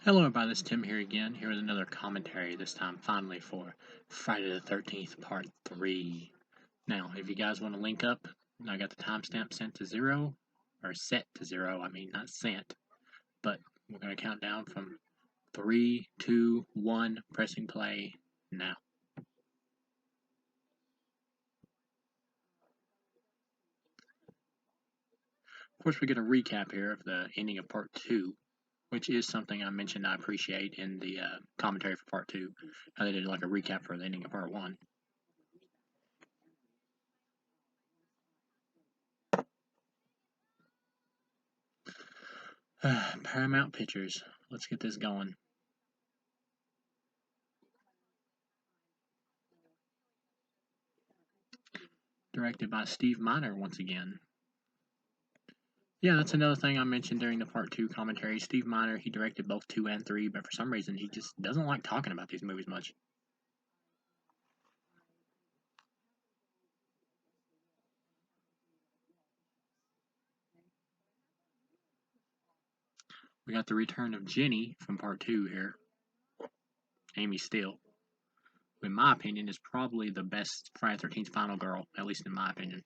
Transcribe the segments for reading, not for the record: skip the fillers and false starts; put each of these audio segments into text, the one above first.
Hello everybody, this is Tim here again, here with another commentary, this time finally for Friday the 13th Part 3. Now, if you guys want to link up, I got the timestamp set to 0, I mean not sent, but we're going to count down from 3, 2, 1, pressing play now. Of course, we get a recap here of the ending of Part 2, which is something I mentioned I appreciate in the commentary for Part 2, how they did like a recap for the ending of Part 1. Paramount Pictures. Let's get this going. Directed by Steve Miner once again. Yeah, that's another thing I mentioned during the Part 2 commentary. Steve Miner, he directed both 2 and 3, but for some reason he just doesn't like talking about these movies much. We got the return of Jenny from Part 2 here. Amy Steele, who in my opinion is probably the best Friday the 13th final girl, at least in my opinion.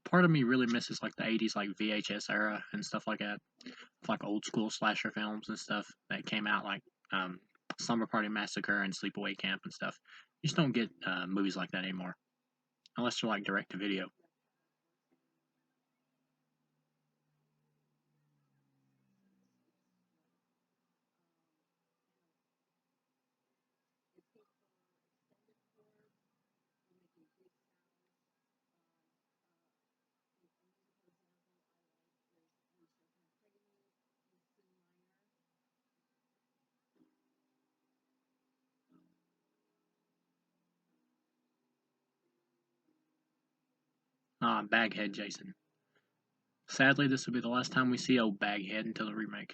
Part of me really misses like the 80s like VHS era and stuff like that, like old school slasher films and stuff that came out like Slumber Party Massacre and Sleepaway Camp and stuff. You just don't get movies like that anymore, unless they're like direct to video. Baghead Jason. Sadly, this will be the last time we see old Baghead until the remake.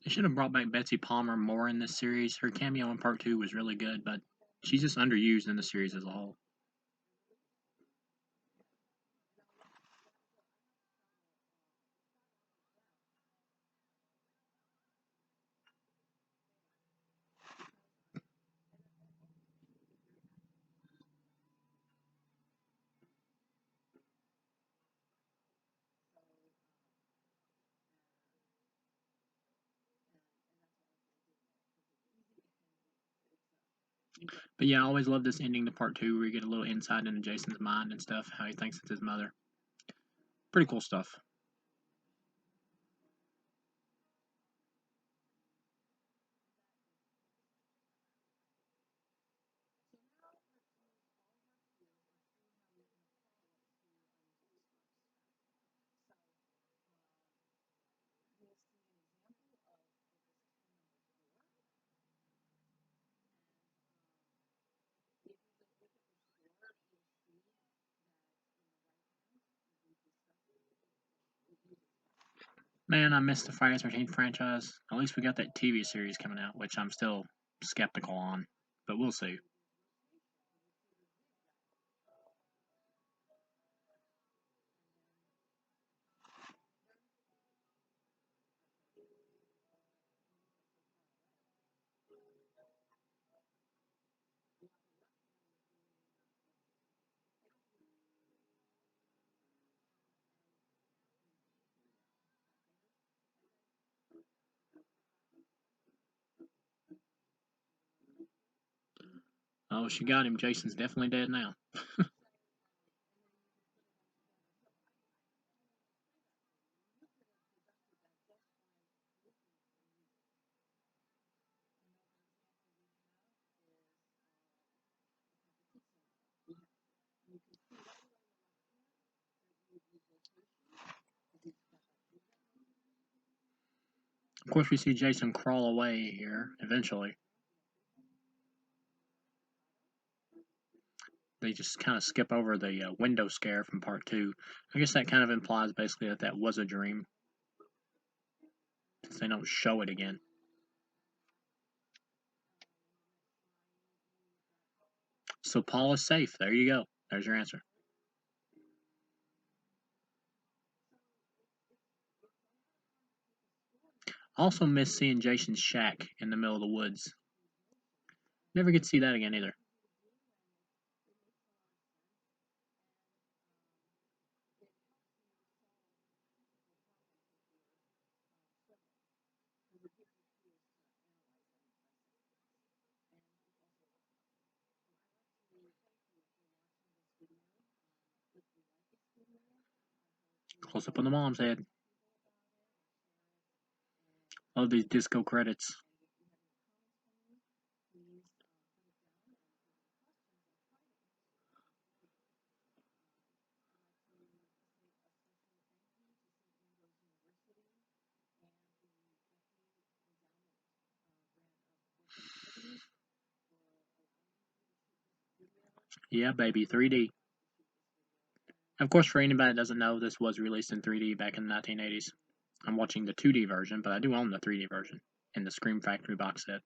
They should have brought back Betsy Palmer more in this series. Her cameo in Part 2 was really good, but she's just underused in the series as a whole. But yeah, I always love this ending to Part 2 where you get a little insight into Jason's mind and stuff, how he thinks it's his mother. Pretty cool stuff. Man, I missed the Friday the 13th franchise. At least we got that TV series coming out, which I'm still skeptical on, but we'll see. Oh, she got him. Jason's definitely dead now. Of course, we see Jason crawl away here eventually. They just kind of skip over the window scare from part 2. I guess that kind of implies basically that was a dream, since they don't show it again. So Paul is safe. There you go. There's your answer. Also miss seeing Jason's shack in the middle of the woods. Never get to see that again either. Close up on the mom's head. Love these disco credits. Yeah, baby, 3D. Of course, for anybody that doesn't know, this was released in 3D back in the 1980s. I'm watching the 2D version, but I do own the 3D version in the Scream Factory box set.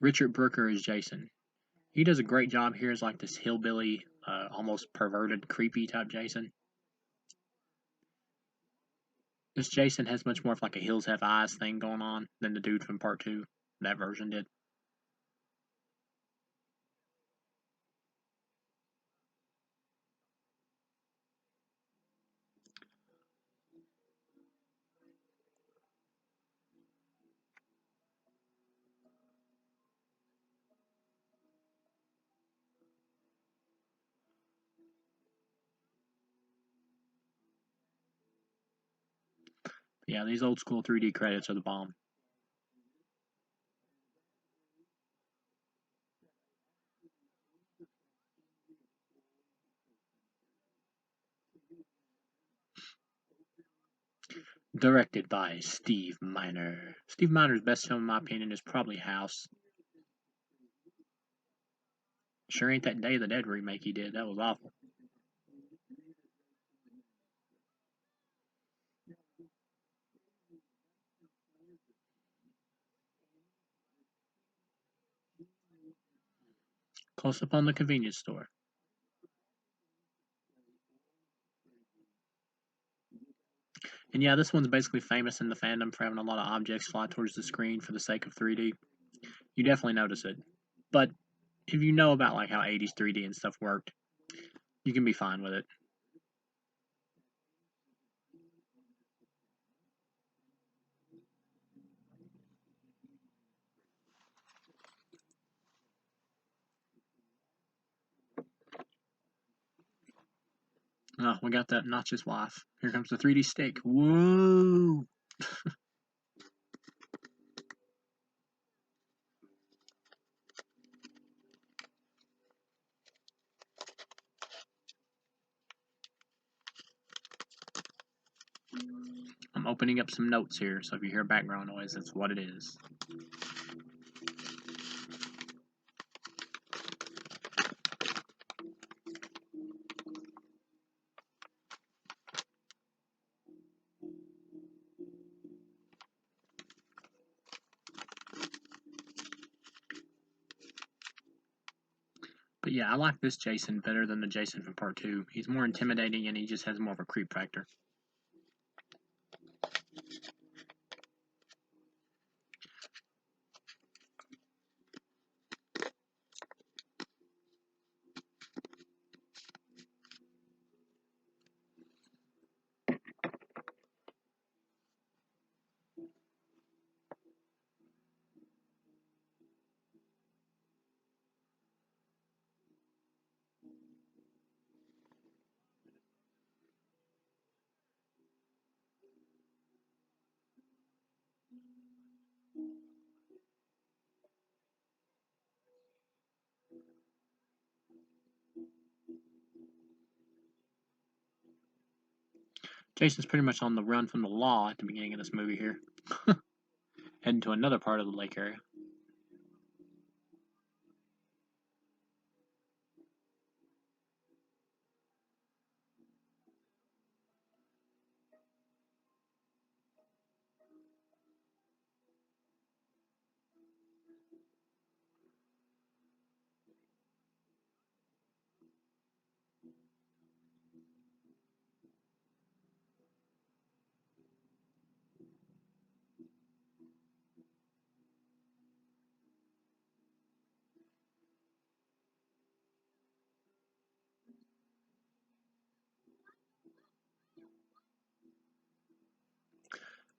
Richard Brooker is Jason. He does a great job here as like this hillbilly, almost perverted, creepy type Jason. This Jason has much more of like a Hills Have Eyes thing going on than the dude from part 2. That version did. Yeah, these old school 3D credits are the bomb. Directed by Steve Miner. Steve Miner's best film, in my opinion, is probably House. Sure ain't that Day of the Dead remake he did. That was awful. Close up on the convenience store. And yeah, this one's basically famous in the fandom for having a lot of objects fly towards the screen for the sake of 3D. You definitely notice it. But if you know about like how 80s 3D and stuff worked, you can be fine with it. Oh, we got that Notch's wife. Here comes the 3D steak. Whoa! I'm opening up some notes here, so if you hear background noise, that's what it is. But yeah, I like this Jason better than the Jason from part 2. He's more intimidating and he just has more of a creep factor. Jason's pretty much on the run from the law at the beginning of this movie here, heading to another part of the lake area.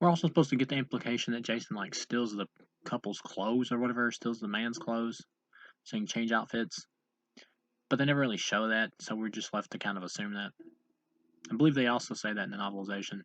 We're also supposed to get the implication that Jason like steals the couple's clothes or whatever, steals the man's clothes, so he can change outfits. But they never really show that, so we're just left to kind of assume that. I believe they also say that in the novelization.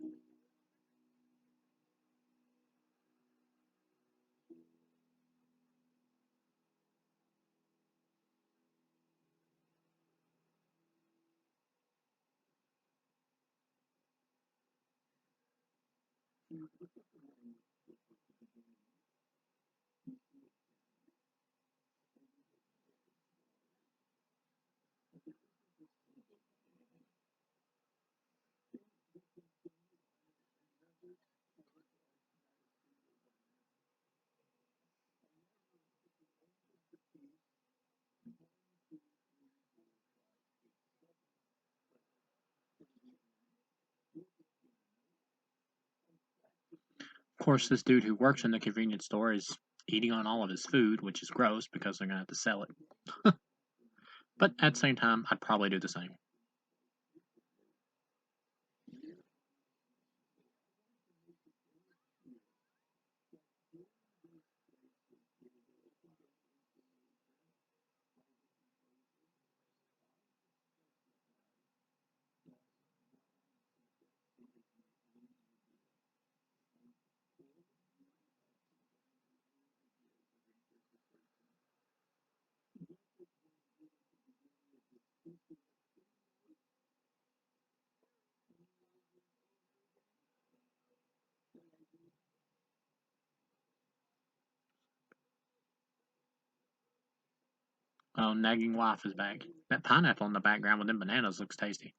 Of course, this dude who works in the convenience store is eating on all of his food, which is gross because they're going to have to sell it. But at the same time, I'd probably do the same. Oh, nagging wife is back. That pineapple in the background with them bananas looks tasty.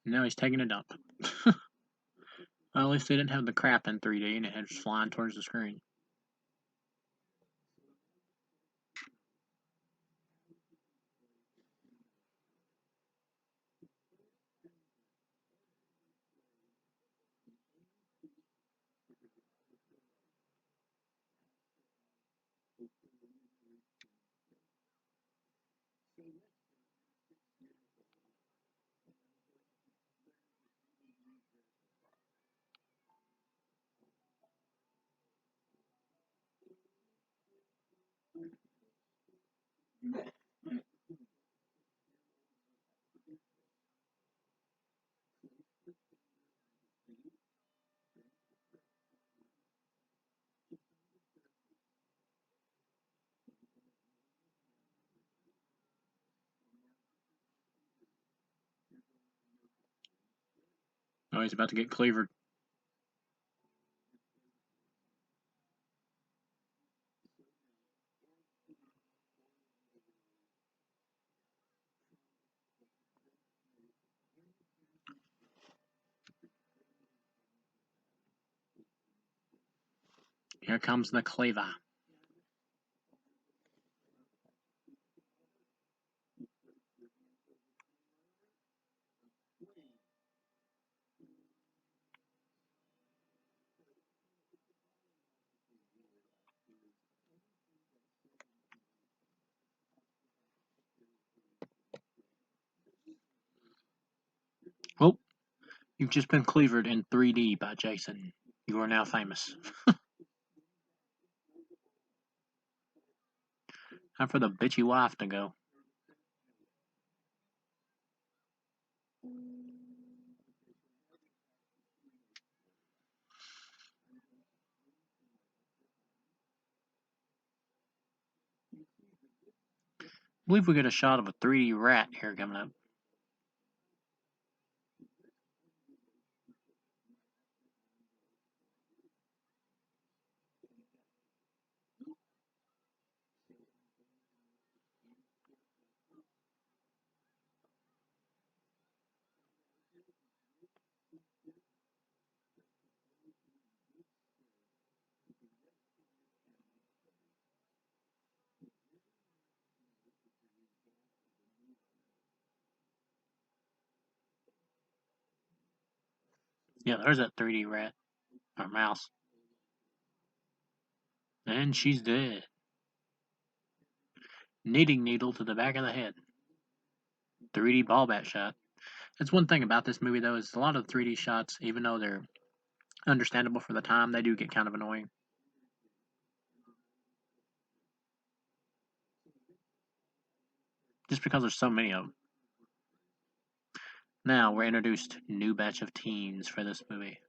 Now he's taking a dump. Well, at least they didn't have the crap in 3D and it had just flying towards the screen. Oh, he's about to get cleavered. Here comes the cleaver. Oh, you've just been cleavered in 3D by Jason. You are now famous. Time for the bitchy wife to go. I believe we get a shot of a 3D rat here coming up. Yeah, there's that 3D rat. Or mouse. And she's dead. Knitting needle to the back of the head. 3D ball bat shot. That's one thing about this movie, though, is a lot of 3D shots, even though they're understandable for the time, they do get kind of annoying. Just because there's so many of them. Now we're introduced to a new batch of teens for this movie.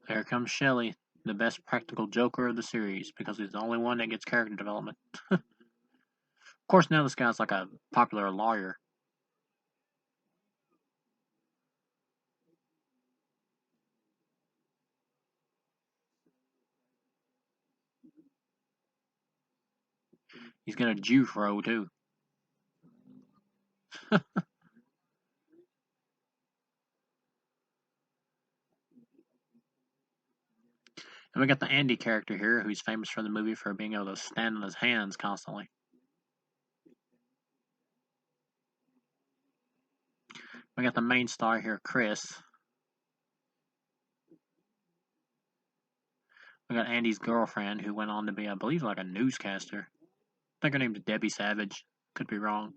There comes Shelley, the best practical Joker of the series, because he's the only one that gets character development. Of course, now this guy's like a popular lawyer. He's got a juice row, too. And we got the Andy character here, who's famous for the movie for being able to stand on his hands constantly. We got the main star here, Chris. We got Andy's girlfriend, who went on to be, I believe, like a newscaster. I think her name's Debbie Savage. Could be wrong.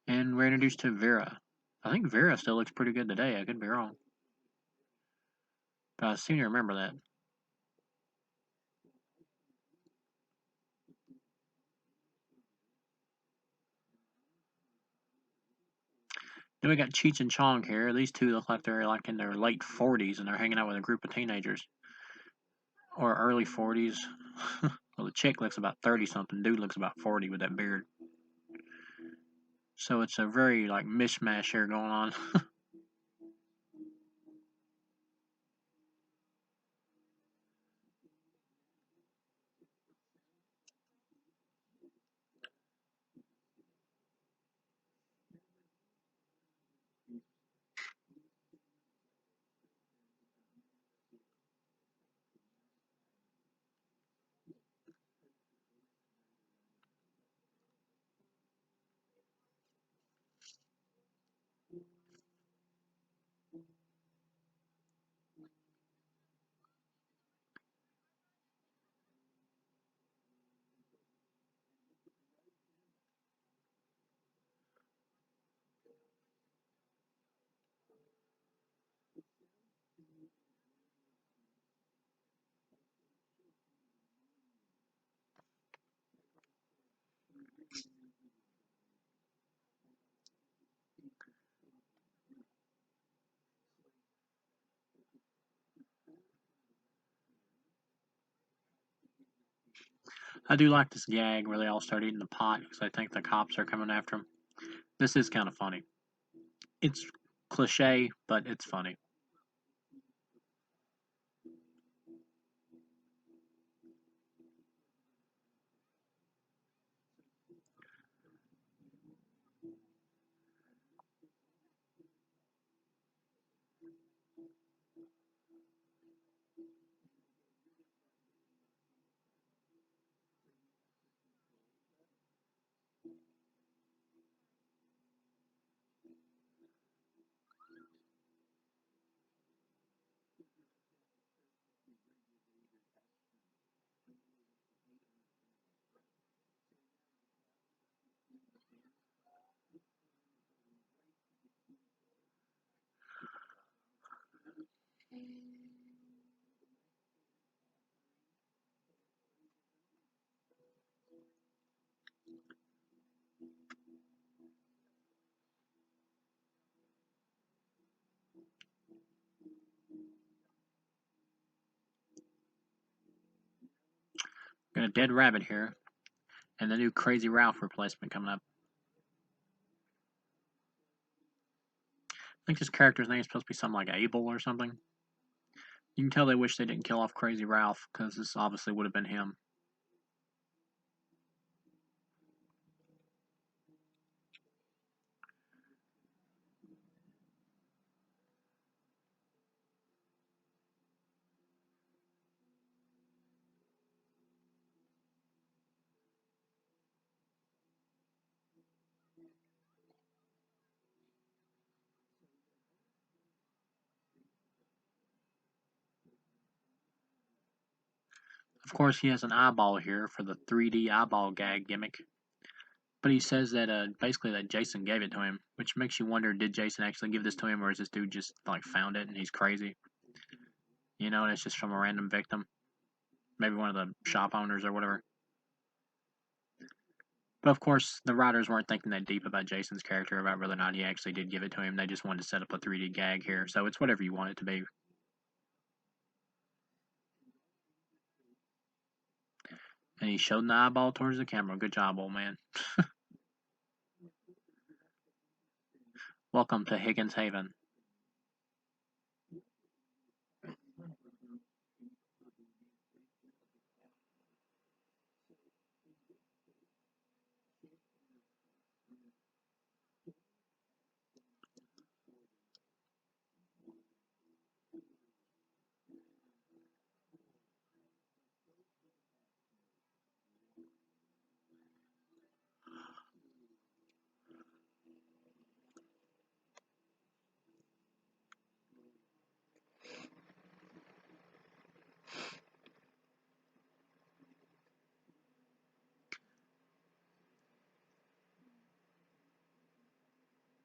And we're introduced to Vera. I think Vera still looks pretty good today. I could be wrong. But I seem to remember that. Then we got Cheech and Chong here. These two look like they're like in their late 40s and they're hanging out with a group of teenagers. Or early 40s. Well, the chick looks about 30 something. Dude looks about 40 with that beard. So it's a very like mishmash here going on. I do like this gag where they all start eating the pot because I think the cops are coming after them. This is kind of funny. It's cliche, but it's funny. Got a dead rabbit here, and the new Crazy Ralph replacement coming up. I think this character's name is supposed to be something like Abel or something. You can tell they wish they didn't kill off Crazy Ralph, because this obviously would have been him. Of course, he has an eyeball here for the 3D eyeball gag gimmick. But he says that basically that Jason gave it to him, which makes you wonder, did Jason actually give this to him, or is this dude just like found it and he's crazy? You know, and it's just from a random victim. Maybe one of the shop owners or whatever. But of course, the writers weren't thinking that deep about Jason's character, about whether or not he actually did give it to him. They just wanted to set up a 3D gag here, so it's whatever you want it to be. And he showed the eyeball towards the camera. Good job, old man. Welcome to Higgins Haven.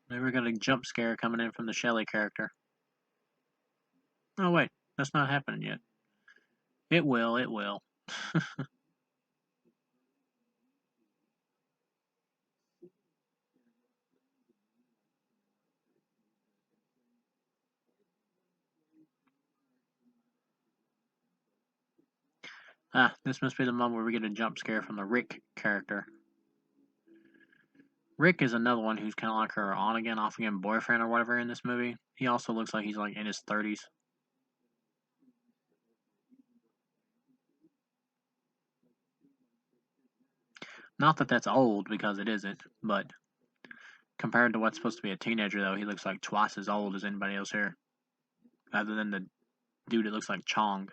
Maybe we got a jump scare coming in from the Shelley character. Oh wait, that's not happening yet. It will, it will. This must be the moment where we get a jump scare from the Rick character. Rick is another one who's kind of like her on again, off again boyfriend or whatever in this movie. He also looks like he's like in his 30s. Not that that's old, because it isn't, but compared to what's supposed to be a teenager, though, he looks like twice as old as anybody else here, other than the dude that looks like Chong.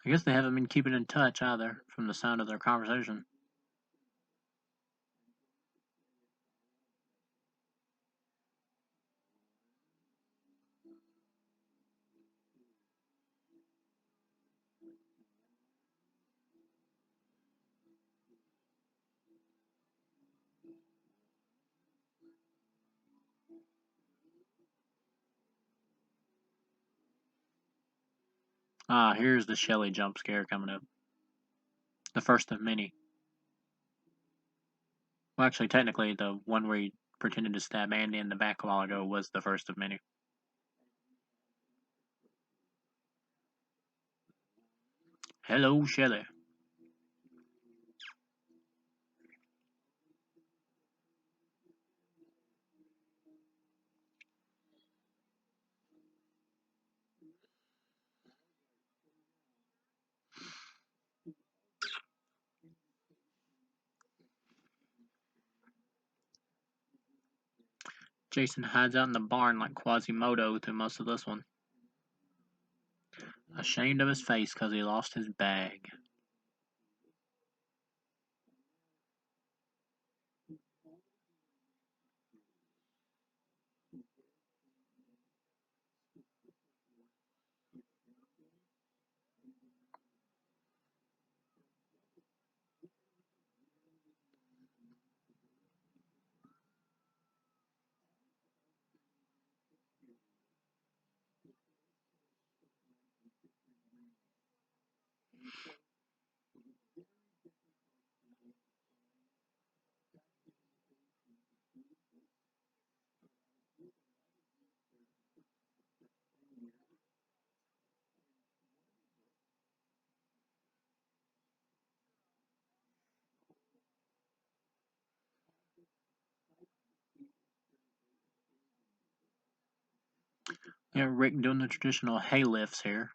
I guess they haven't been keeping in touch either, from the sound of their conversation. Ah, here's the Shelly jump scare coming up. The first of many. Well, actually, technically, the one where he pretended to stab Andy in the back a while ago was the first of many. Hello, Shelly. Jason hides out in the barn like Quasimodo through most of this one. Ashamed of his face because he lost his bag. Yeah, Rick doing the traditional hay lifts here.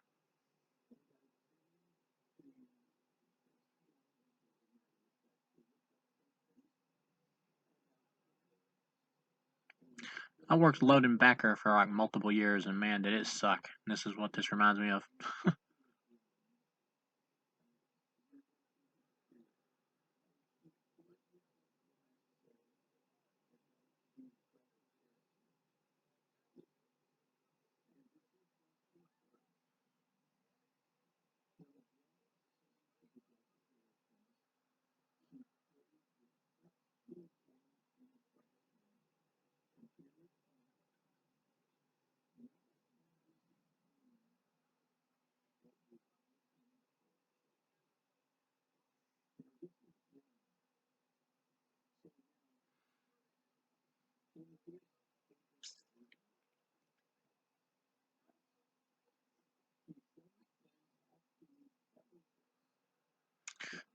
I worked loading backer for like multiple years, and man, did it suck. This is what this reminds me of.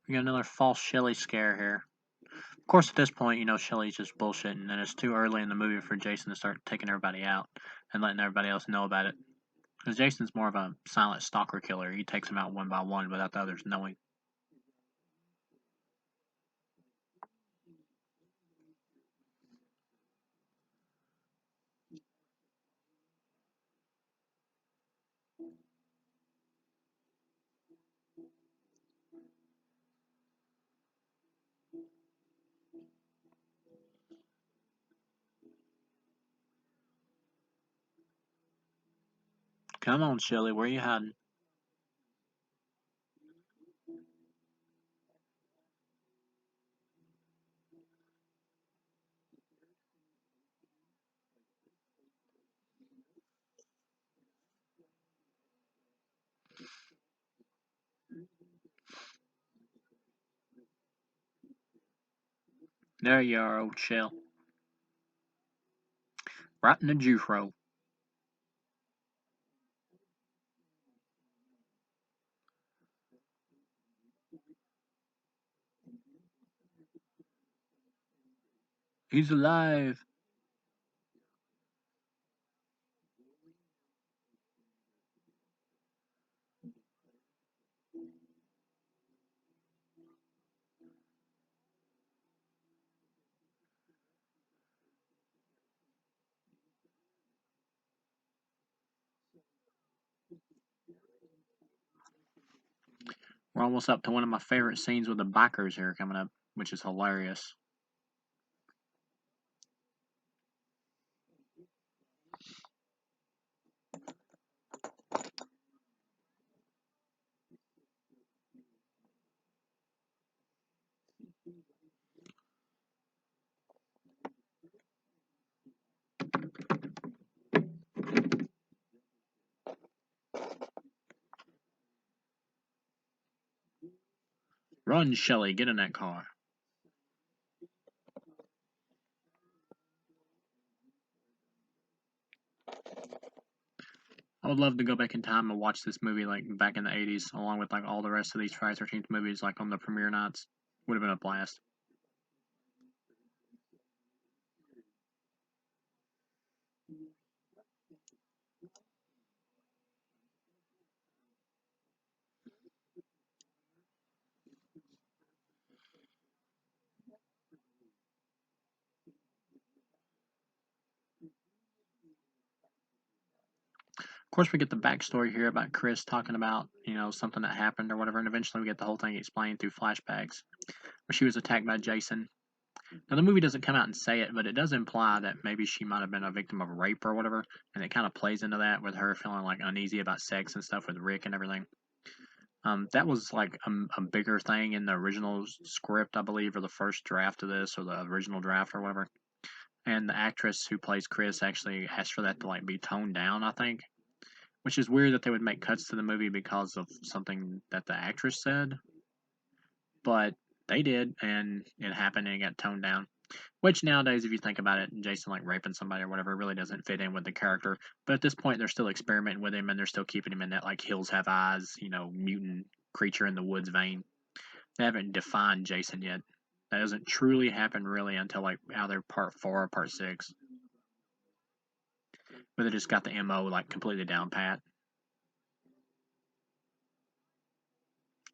We got another false Shelly scare here. Of course, at this point, you know Shelly's just bullshitting, and it's too early in the movie for Jason to start taking everybody out and letting everybody else know about it. Because Jason's more of a silent stalker killer. He takes them out one by one without the others knowing. Come on, Shelly, where you hiding? There you are, old Shell. Right in the juice roll. He's alive. We're almost up to one of my favorite scenes with the bikers here coming up, which is hilarious. Run, Shelley, get in that car. I would love to go back in time and watch this movie like back in the 80s, along with like all the rest of these Friday 13th movies, like on the premiere nights. Would have been a blast. Of course, we get the backstory here about Chris talking about, something that happened or whatever, and eventually we get the whole thing explained through flashbacks where she was attacked by Jason. Now, the movie doesn't come out and say it, but it does imply that maybe she might have been a victim of rape or whatever, and it kind of plays into that with her feeling like uneasy about sex and stuff with Rick and everything. That was like a bigger thing in the original script, I believe, or the first draft of this, or the original draft or whatever. And the actress who plays Chris actually asked for that to like be toned down, I think, which is weird that they would make cuts to the movie because of something that the actress said, but they did, and it happened and it got toned down. Which nowadays, if you think about it, Jason like raping somebody or whatever really doesn't fit in with the character. But at this point, they're still experimenting with him and they're still keeping him in that like hills have eyes, mutant creature in the woods vein. They haven't defined Jason yet. That doesn't truly happen really until like either part 4 or part 6. But they just got the MO like completely down pat.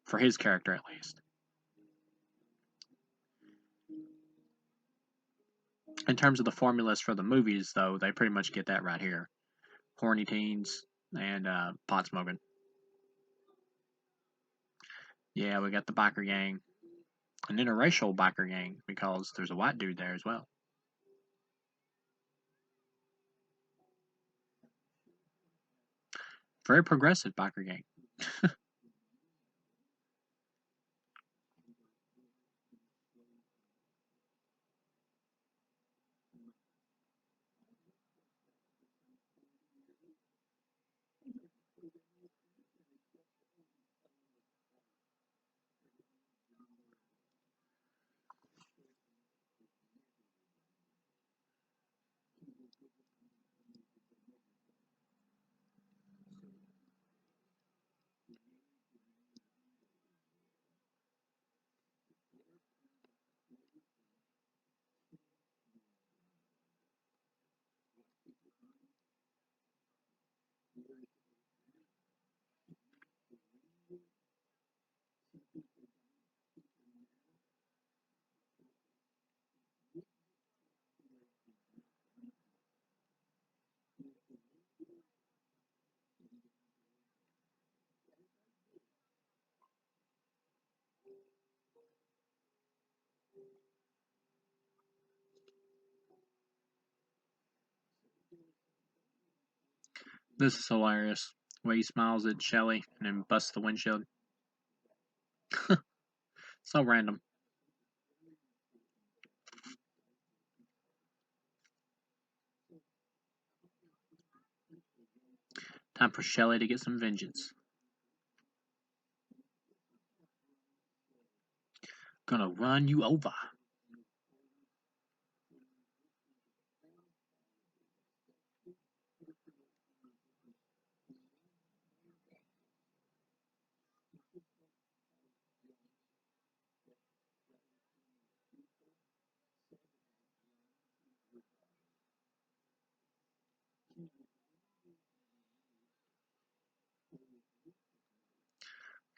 For his character at least. In terms of the formulas for the movies, though, they pretty much get that right here. Horny teens and pot smoking. Yeah, we got the biker gang. An interracial biker gang because there's a white dude there as well. Very progressive biker gang. This is hilarious. The way he smiles at Shelly and then busts the windshield. So random. Time for Shelly to get some vengeance. Gonna run you over.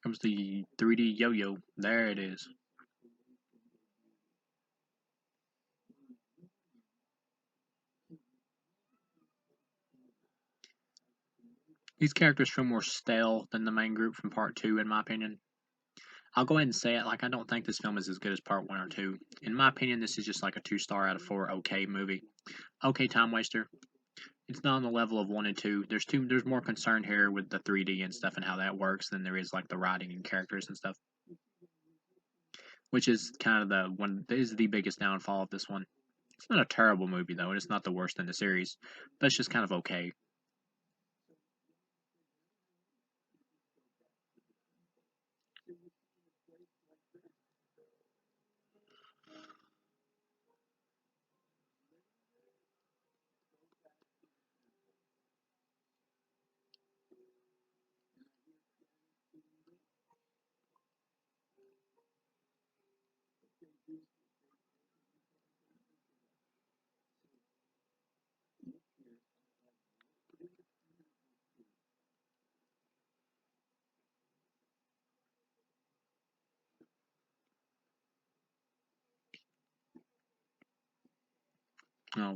Comes the 3D yo-yo. There it is. These characters feel more stale than the main group from part 2, in my opinion. I'll go ahead and say it, like, I don't think this film is as good as part 1 or 2. In my opinion, this is just like a 2-star out of 4 okay movie. Okay time waster. It's not on the level of 1 and 2. There's more concern here with the 3D and stuff and how that works than there is like the writing and characters and stuff. Which is kind of the biggest downfall of this one. It's not a terrible movie though, and it's not the worst in the series. But it's just kind of okay.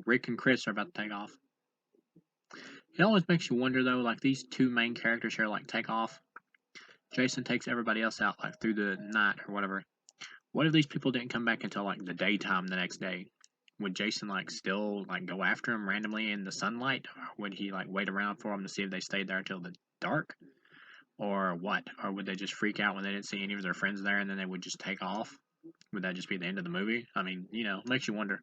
Rick and Chris are about to take off. It always makes you wonder though, like these two main characters here like take off. Jason takes everybody else out like through the night or whatever. What if these people didn't come back until like the daytime the next day? Would Jason like still like go after them randomly in the sunlight? Or would he like wait around for them to see if they stayed there until the dark? Or what? Or would they just freak out when they didn't see any of their friends there and then they would just take off? Would that just be the end of the movie? I mean, it makes you wonder.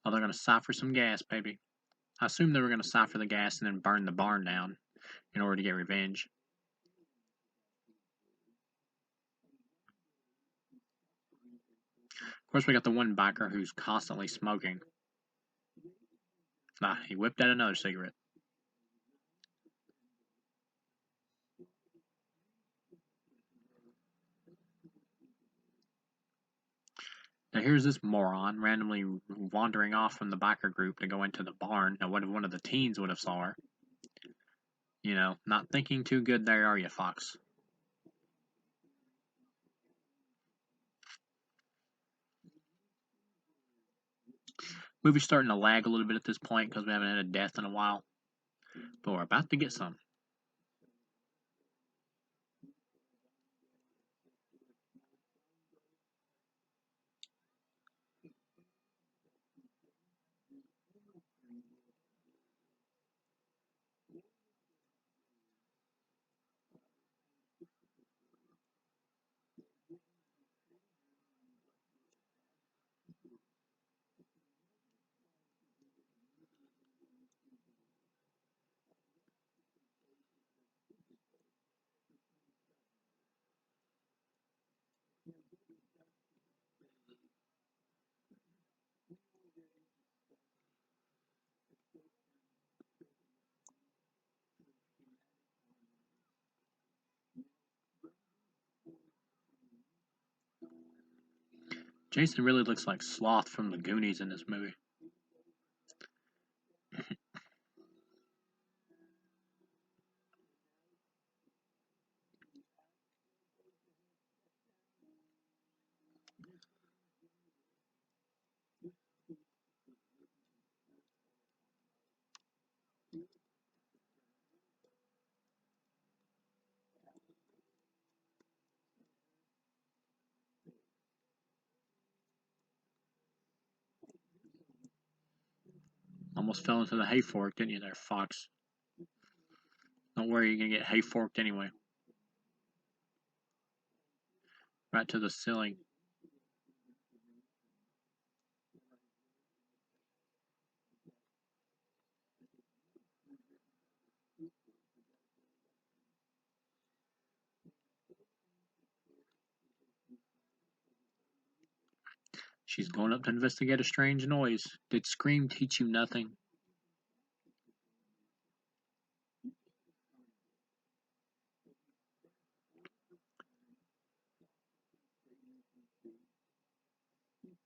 Oh, they're gonna cipher some gas, baby. I assumed they were gonna cipher the gas and then burn the barn down in order to get revenge. Of course, we got the one biker who's constantly smoking. Ah, he whipped out another cigarette. Now here's this moron randomly wandering off from the biker group to go into the barn. Now what if one of the teens would have saw her? Not thinking too good there, are you, Fox? Movie's starting to lag a little bit at this point because we haven't had a death in a while. But we're about to get some. Jason really looks like Sloth from the Goonies in this movie. Almost fell into the hay fork, didn't you there, Fox? Don't worry, you're gonna get hay forked anyway. Right to the ceiling. She's going up to investigate a strange noise. Did Scream teach you nothing?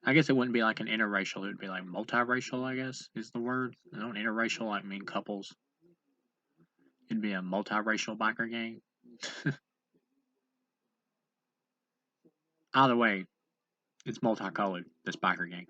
I guess it wouldn't be like an interracial. It would be like multiracial, I guess, is the word. Don't interracial like mean couples. It'd be a multiracial biker gang. Either way, it's multicolored, this biker gang.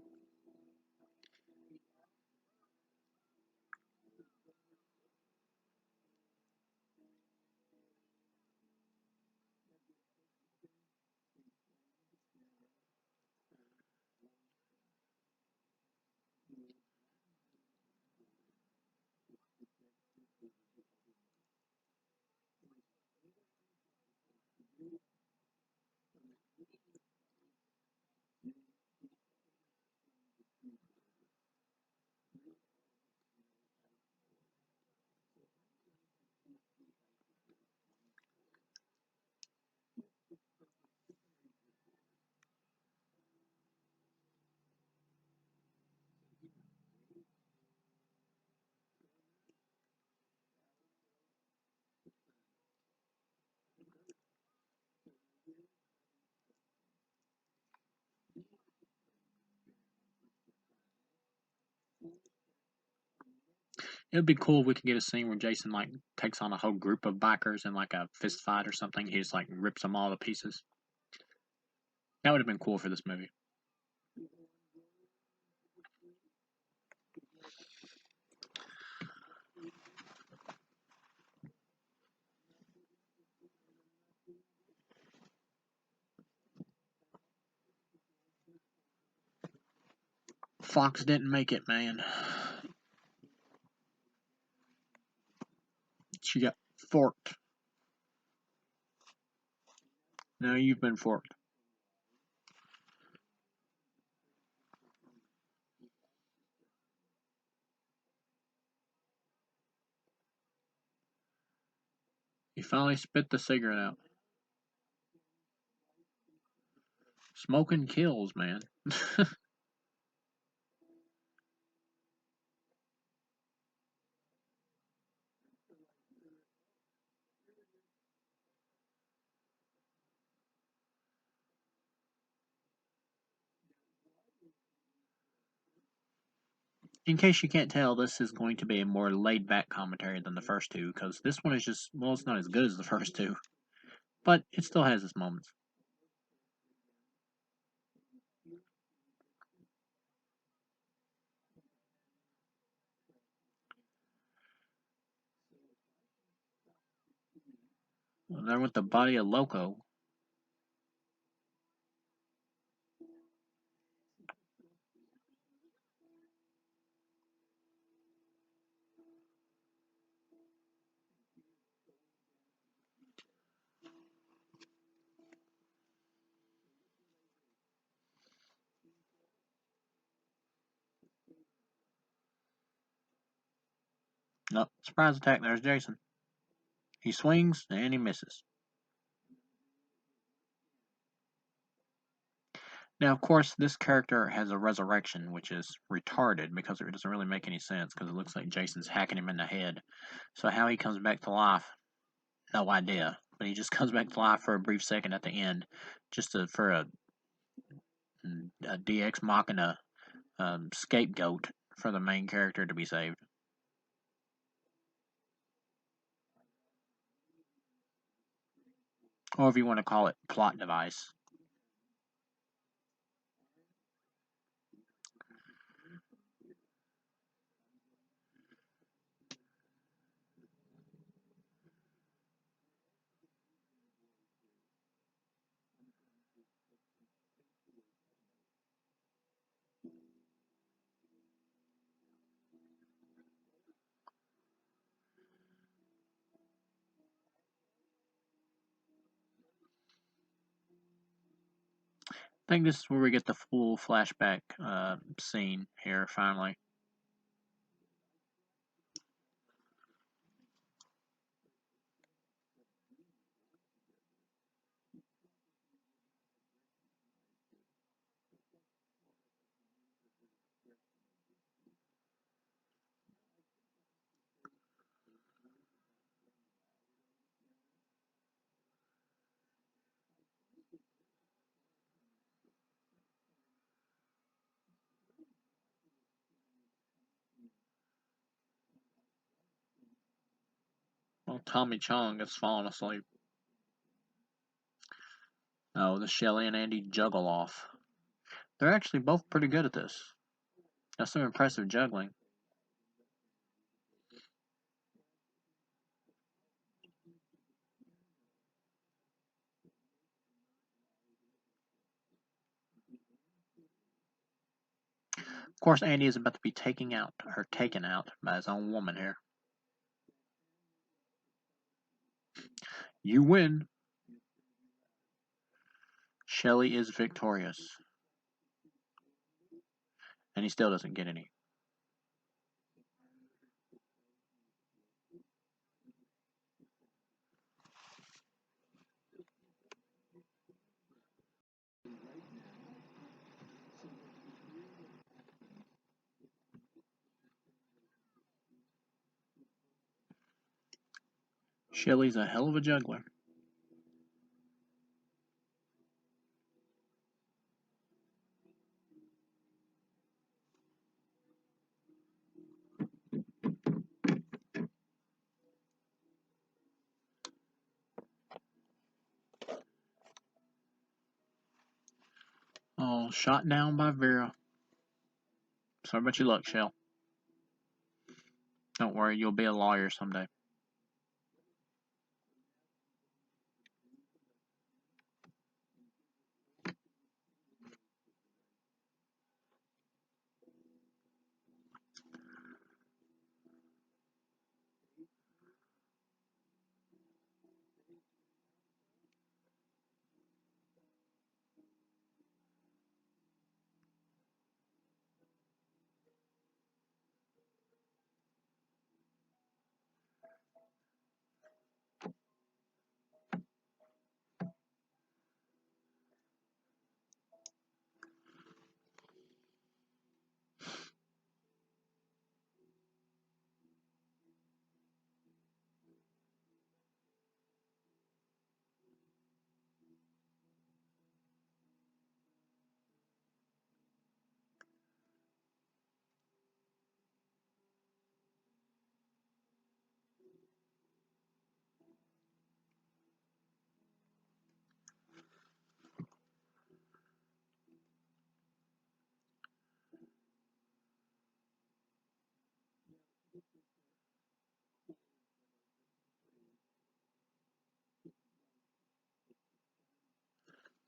It would be cool if we could get a scene where Jason like takes on a whole group of bikers in like a fist fight or something. He just like rips them all to pieces. That would have been cool for this movie. Fox didn't make it, man. She got forked. No, you've been forked. He finally spit the cigarette out. Smoking kills, man. In case you can't tell, this is going to be a more laid back commentary than the first two, because this one is just, well, it's not as good as the first two, but it still has its moments. And then with the body of Loco, no, surprise attack, there's Jason. He swings and he misses. Now, of course, this character has a resurrection, which is retarded because it doesn't really make any sense because it looks like Jason's hacking him in the head. So, how he comes back to life, no idea. But he just comes back to life for a brief second at the end, just for a DX Machina scapegoat for the main character to be saved. Or if you want to call it plot device. I think this is where we get the full flashback scene here, finally. Well, Tommy Chong has fallen asleep. Oh, the Shelly and Andy juggle off. They're actually both pretty good at this. That's some impressive juggling. Of course, Andy is about to be taken out by his own woman here. You win. Shelly is victorious. And he still doesn't get any. Shelly's a hell of a juggler. Oh, shot down by Vera. Sorry about your luck, Shell. Don't worry, you'll be a lawyer someday.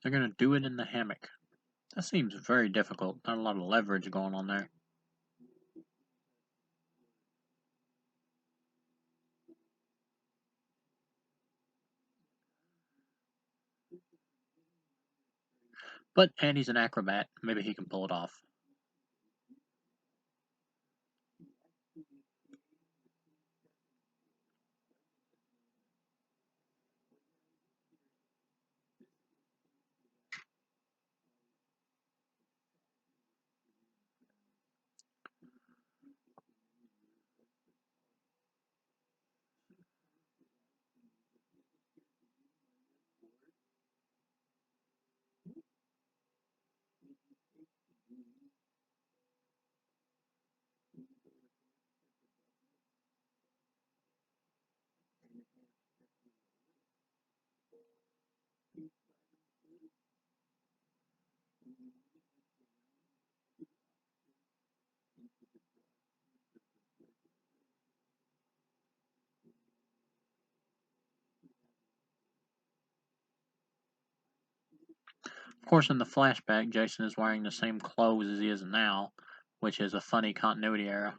They're gonna do it in the hammock. That seems very difficult. Not a lot of leverage going on there. But Andy's an acrobat. Maybe he can pull it off. Of course, in the flashback, Jason is wearing the same clothes as he is now, which is a funny continuity error.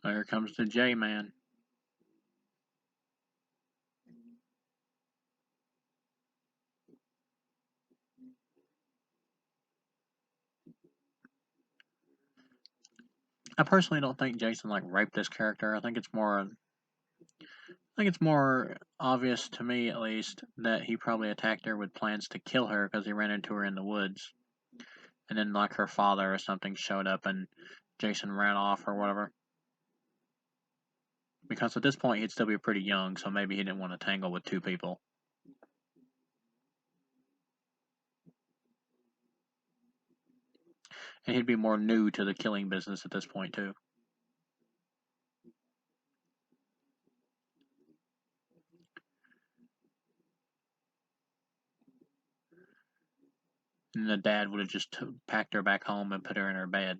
Here comes the J-Man. I personally don't think Jason like raped this character. I think it's more obvious to me, at least, that he probably attacked her with plans to kill her because he ran into her in the woods, and then like her father or something showed up and Jason ran off or whatever. Because at this point he'd still be pretty young, so maybe he didn't want to tangle with two people. And he'd be more new to the killing business at this point too. And the dad would have just packed her back home and put her in her bed.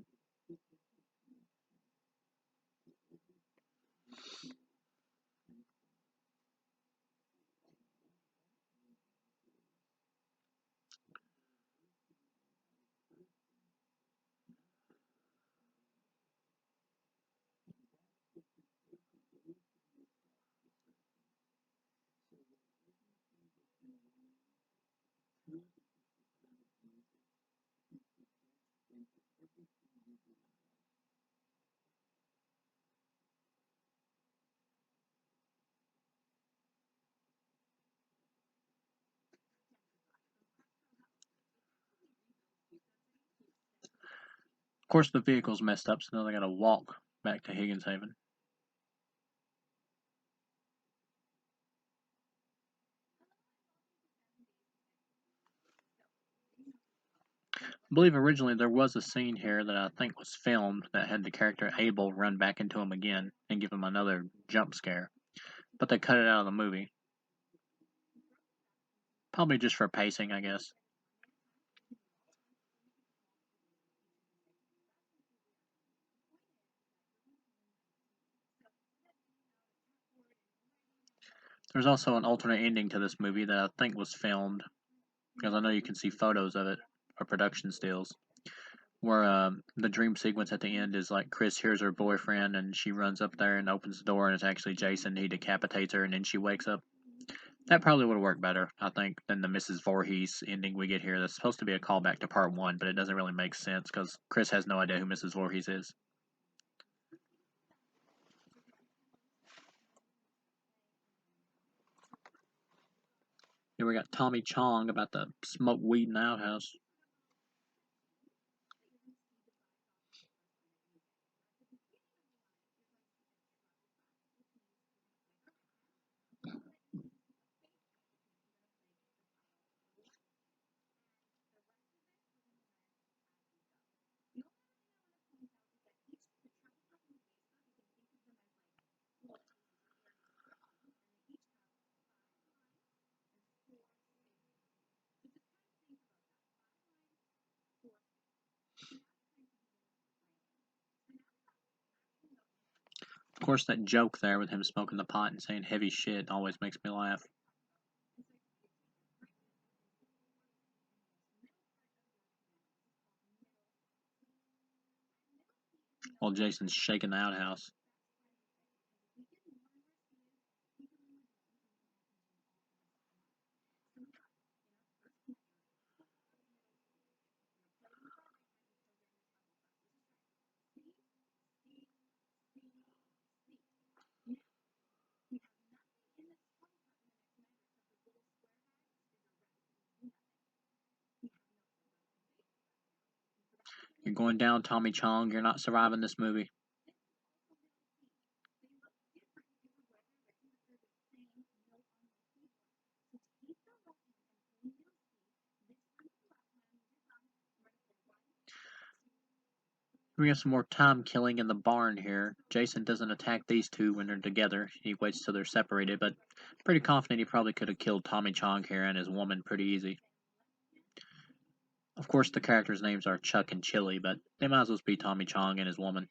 Of course, the vehicle's messed up, so now they gotta walk back to Higgins Haven. I believe originally there was a scene here that I think was filmed that had the character Abel run back into him again and give him another jump scare. But they cut it out of the movie. Probably just for pacing, I guess. There's also an alternate ending to this movie that I think was filmed, because I know you can see photos of it, or production stills, where the dream sequence at the end is like Chris hears her boyfriend and she runs up there and opens the door and it's actually Jason. He decapitates her and then she wakes up. That probably would have worked better, I think, than the Mrs. Voorhees ending we get here. That's supposed to be a callback to part one, but it doesn't really make sense because Chris has no idea who Mrs. Voorhees is. Here we got Tommy Chong about to smoke weed in the outhouse. Of course, that joke there with him smoking the pot and saying heavy shit always makes me laugh. While Jason's shaking the outhouse. You're going down, Tommy Chong. You're not surviving this movie. We got some more time killing in the barn here. Jason doesn't attack these two when they're together. He waits till they're separated, but pretty confident he probably could have killed Tommy Chong here and his woman pretty easy. Of course, the characters' names are Chuck and Chili, but they might as well be Tommy Chong and his woman.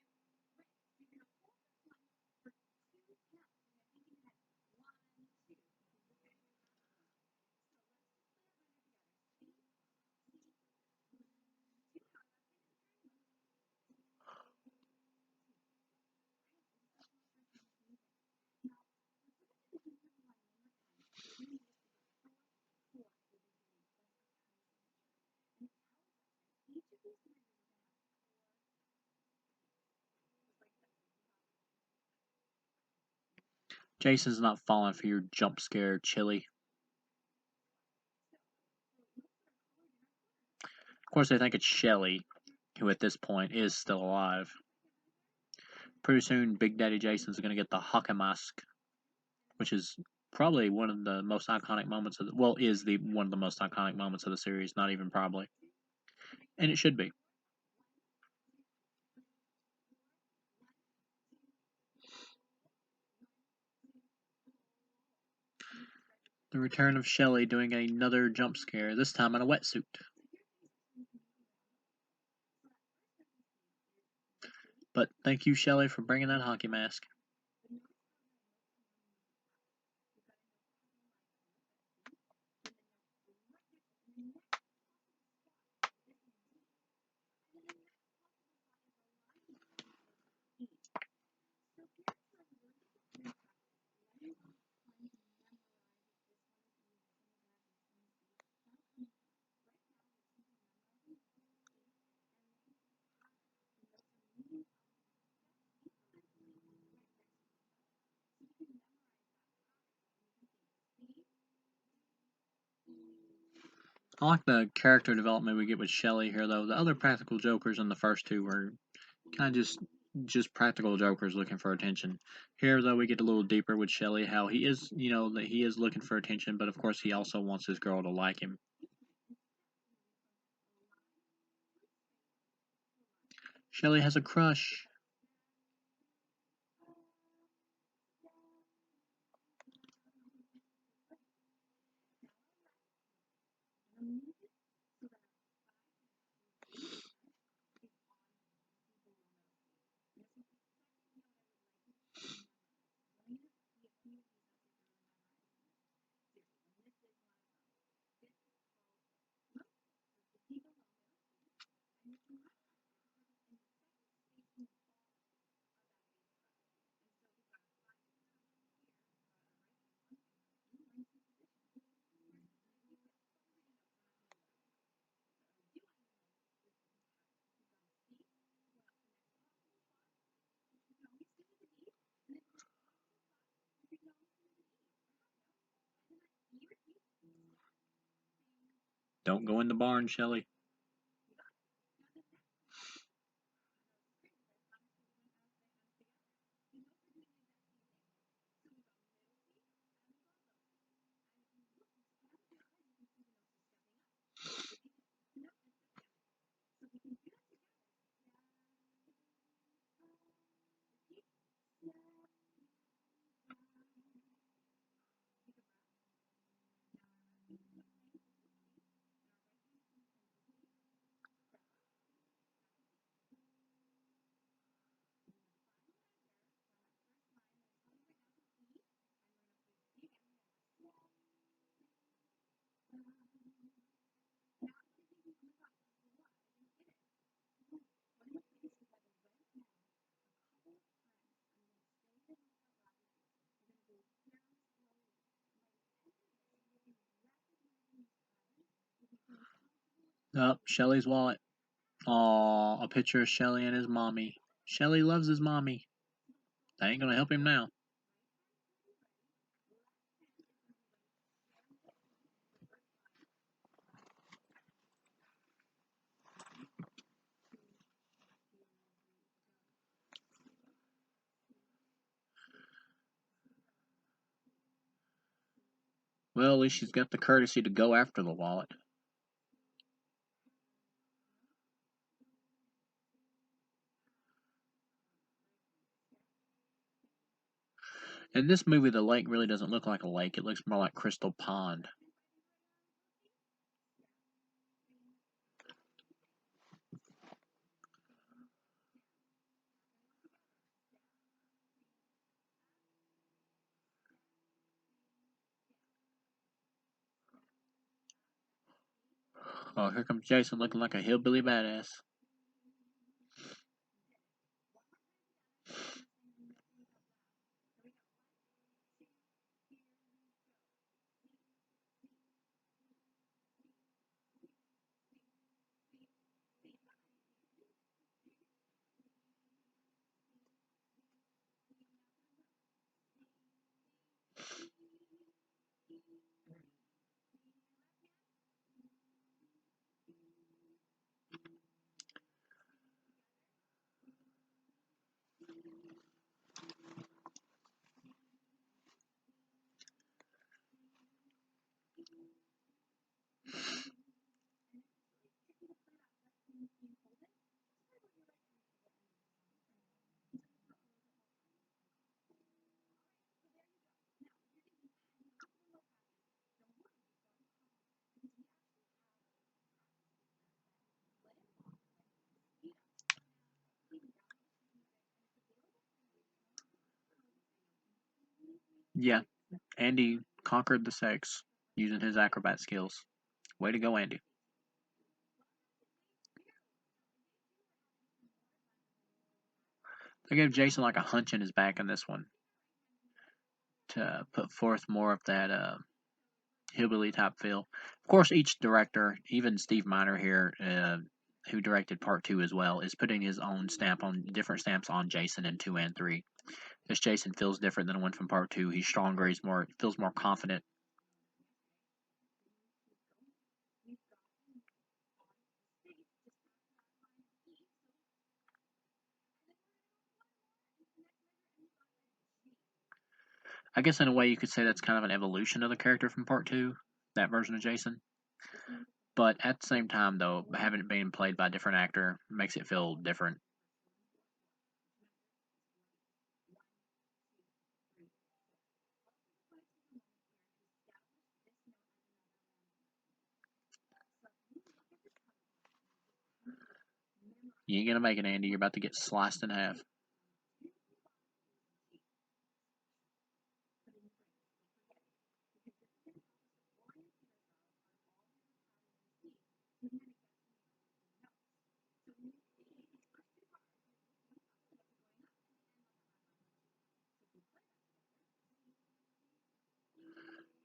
Jason's not falling for your jump scare, Chili. Of course, they think it's Shelly, who at this point is still alive. Pretty soon, Big Daddy Jason's going to get the Hockey Mask, which is probably one of the most iconic moments of one of the most iconic moments of the series, not even probably. And it should be. The return of Shelly doing another jump scare, this time in a wetsuit. But thank you, Shelly, for bringing that hockey mask. I like the character development we get with Shelly here, though. The other practical jokers in the first two were kind of just practical jokers looking for attention. Here, though, we get a little deeper with Shelly, how he is, that he is looking for attention, but of course he also wants his girl to like him. Shelly has a crush. Don't go in the barn, Shelly. Oh, Shelly's wallet. Aw, a picture of Shelly and his mommy. Shelly loves his mommy. That ain't gonna help him now. Well, at least she's got the courtesy to go after the wallet. In this movie, the lake really doesn't look like a lake. It looks more like Crystal Pond. Oh, here comes Jason looking like a hillbilly badass. Yeah, Andy conquered the sex using his acrobat skills. Way to go, Andy. They gave Jason like a hunch in his back in this one to put forth more of that hillbilly type feel. Of course, each director, even Steve Miner here, who directed part two as well, is putting his own different stamps on Jason in 2 and 3. This Jason feels different than the one from part 2. He's stronger. Feels more confident. I guess in a way you could say that's kind of an evolution of the character from part 2, that version of Jason. But at the same time, though, having it being played by a different actor makes it feel different. You ain't gonna make it, Andy. You're about to get sliced in half.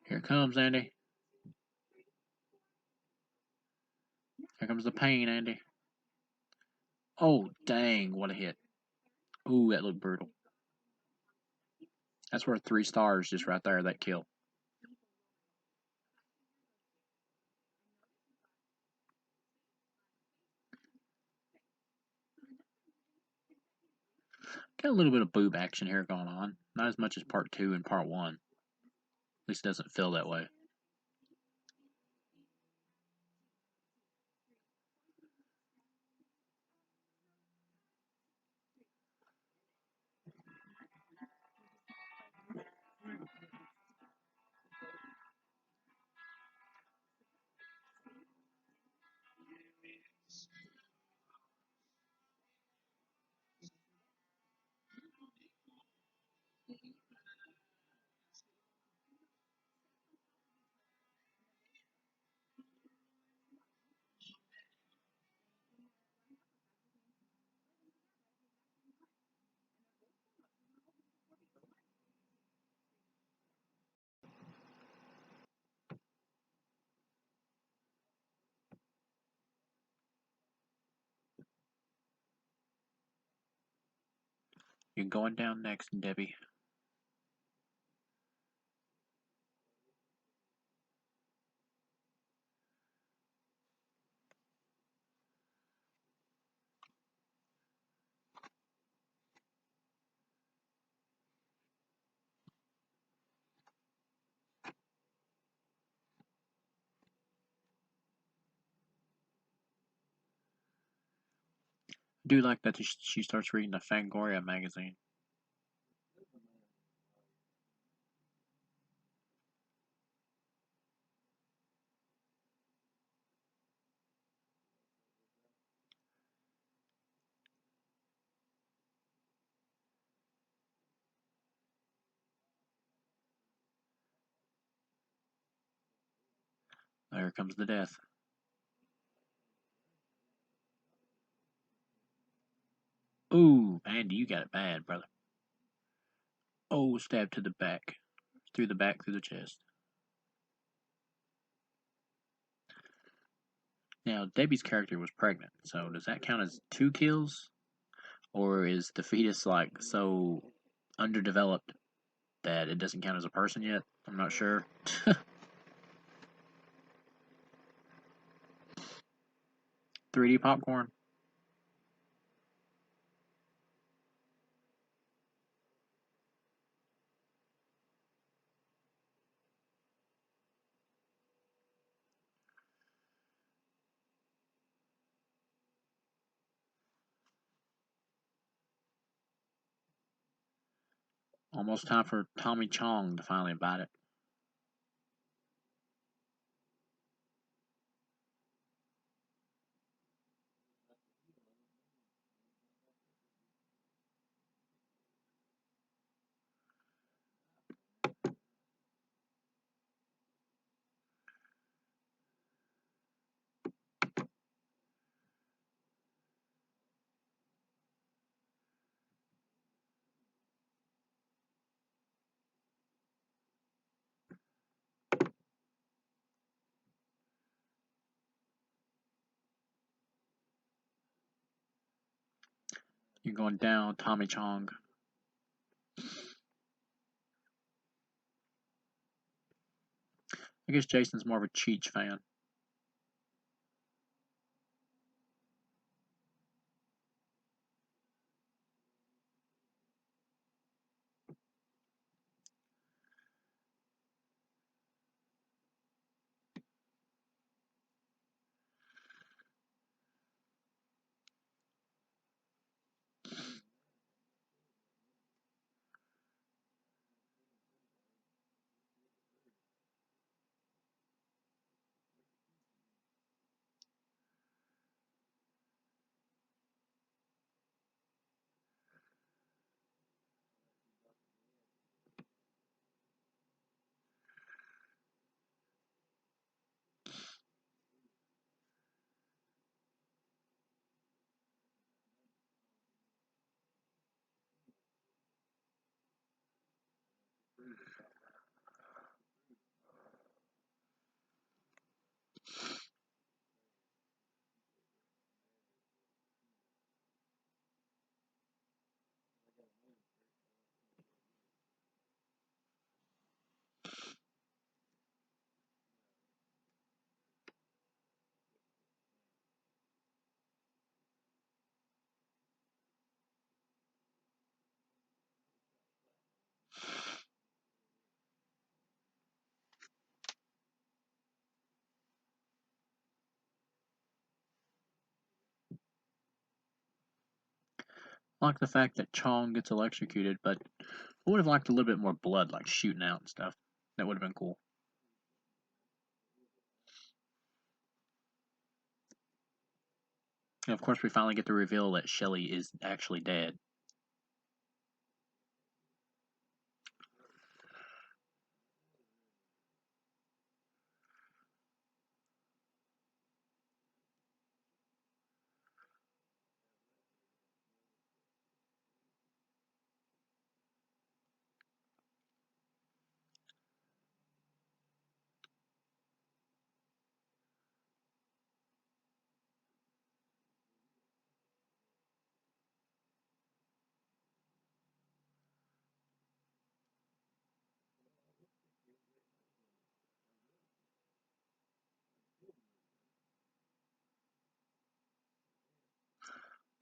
Here comes Andy. Here comes the pain, Andy. Oh, dang, what a hit. Ooh, that looked brutal. That's worth 3 stars just right there, that kill. Got a little bit of boob action here going on. Not as much as part 2 and part 1. At least it doesn't feel that way. You're going down next, Debbie. I do like that she starts reading the Fangoria magazine. There comes the death. Ooh, Andy, you got it bad, brother. Oh, stab to the back. Through the back, through the chest. Now, Debbie's character was pregnant, so does that count as 2 kills? Or is the fetus, like, so underdeveloped that it doesn't count as a person yet? I'm not sure. 3D popcorn. Almost time for Tommy Chong to finally bite it. You're going down, Tommy Chong. I guess Jason's more of a Cheech fan. I like the fact that Chong gets electrocuted, but I would have liked a little bit more blood, like shooting out and stuff. That would have been cool. And of course, we finally get the reveal that Shelly is actually dead.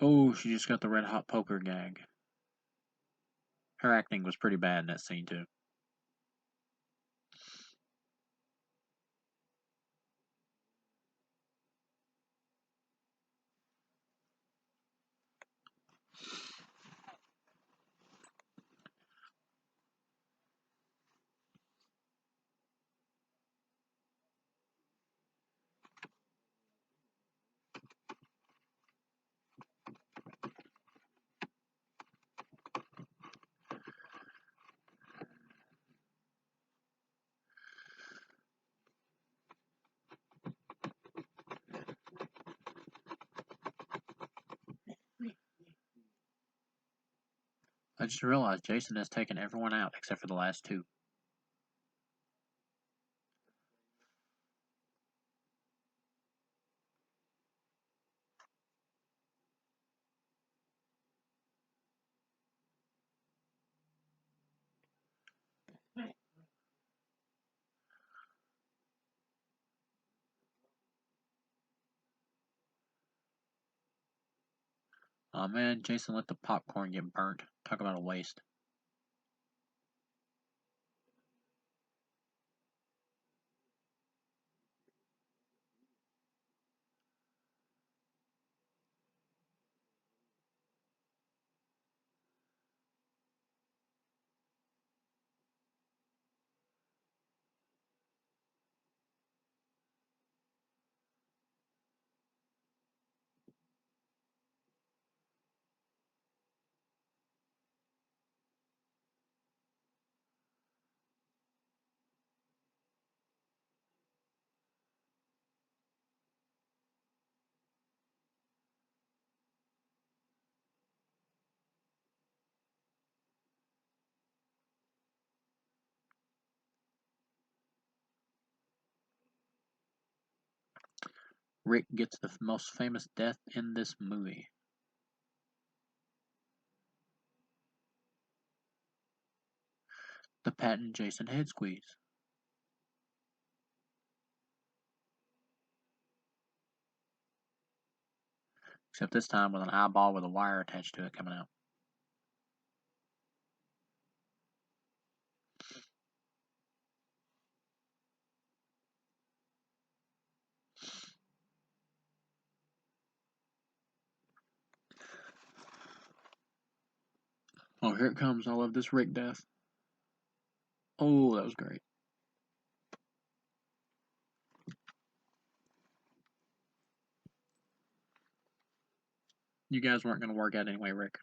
Oh, she just got the red hot poker gag. Her acting was pretty bad in that scene, too. I just realized Jason has taken everyone out except for the last two. Oh man, Jason let the popcorn get burnt. Talk about a waste. Rick gets the most famous death in this movie. The Patton Jason head squeeze. Except this time with an eyeball with a wire attached to it coming out. Oh, here it comes. I love this Rick death. Oh, that was great. You guys weren't going to work out anyway, Rick.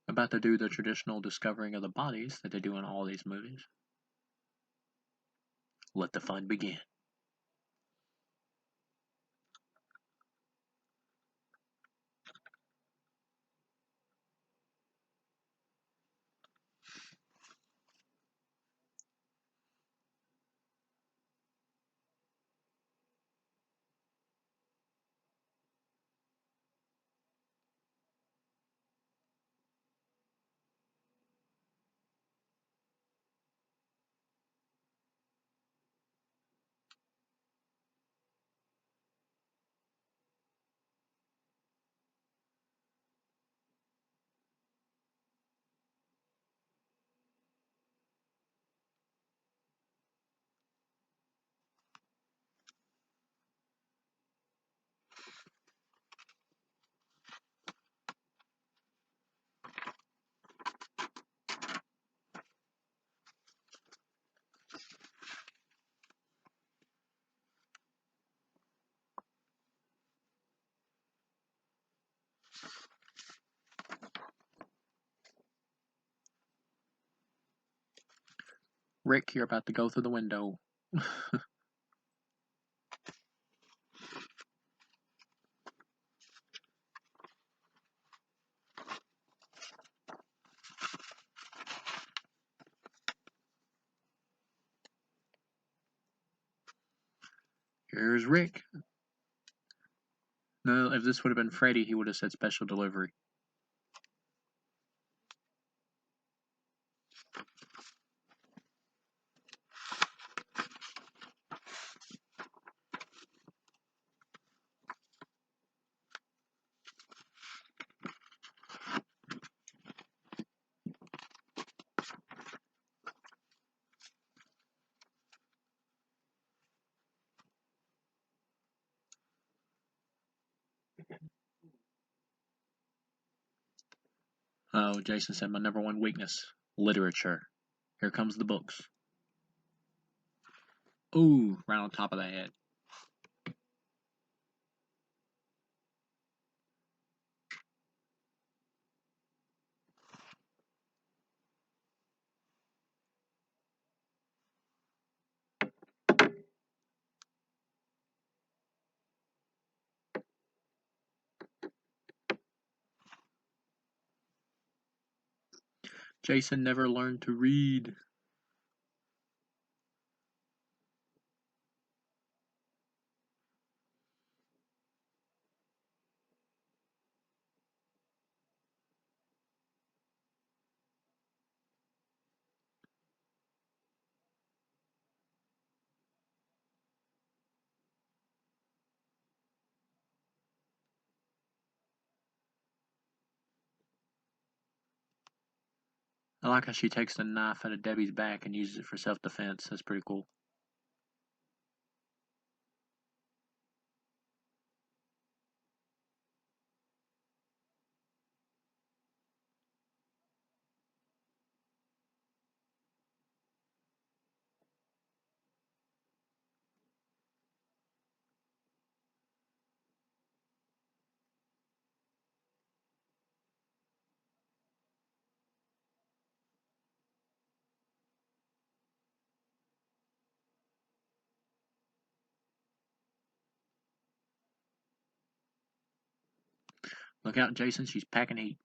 About to do the traditional discovering of the bodies that they do in all these movies. Let the fun begin. Rick, you're about to go through the window. Here's Rick. No, if this would have been Freddy, he would have said special delivery. Oh, Jason said my number one weakness, literature. Here comes the books. Ooh, right on top of the head. Jason never learned to read. I like how she takes the knife out of Debbie's back and uses it for self-defense. That's pretty cool. Look out, Jason. She's packing heat.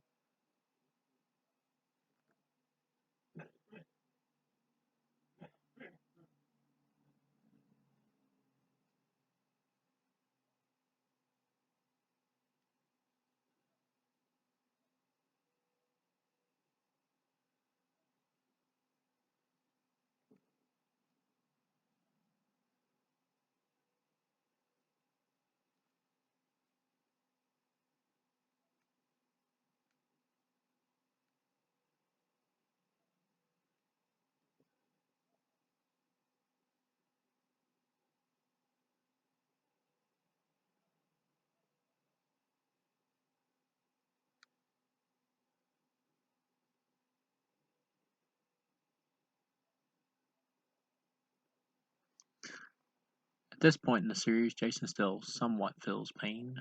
At this point in the series, Jason still somewhat feels pain.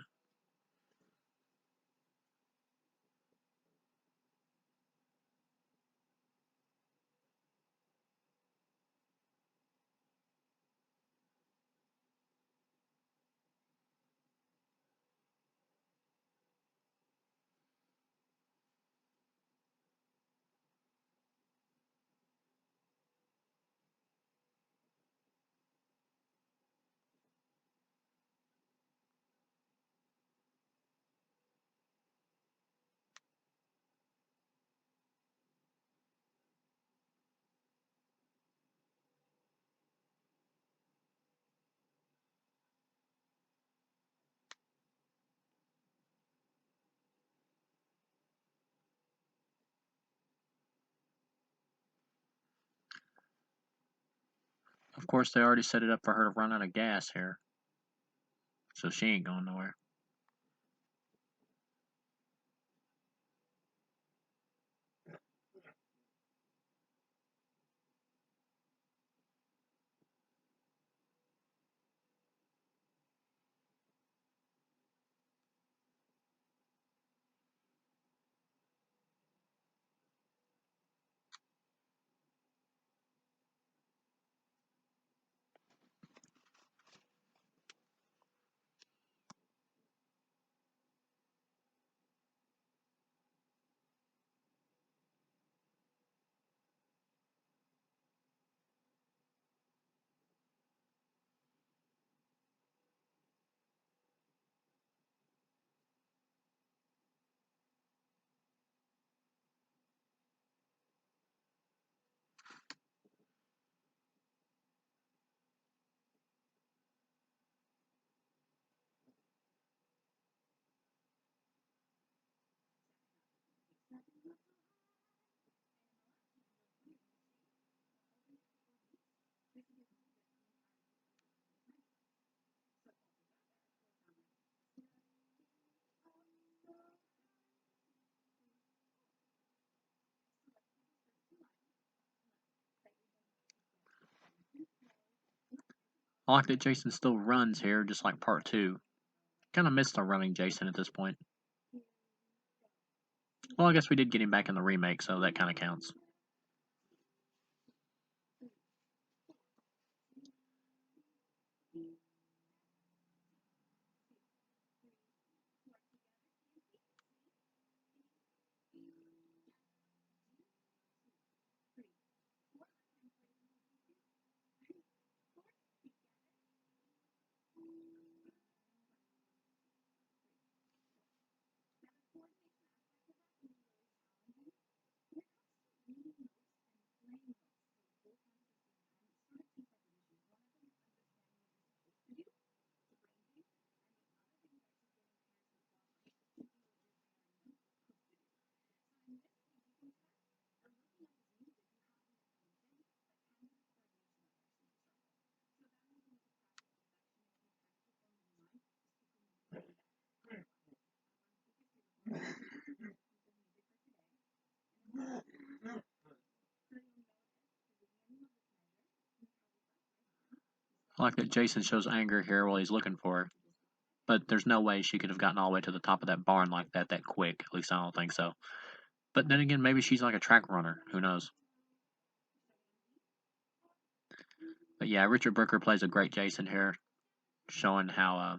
Of course, they already set it up for her to run out of gas here, so she ain't going nowhere. I like that Jason still runs here, just like part 2. Kind of missed the running Jason at this point. Well, I guess we did get him back in the remake, so that kind of counts. I like that Jason shows anger here while he's looking for her. But there's no way she could have gotten all the way to the top of that barn like that quick. At least I don't think so. But then again, maybe she's like a track runner. Who knows? But yeah, Richard Brooker plays a great Jason here, showing how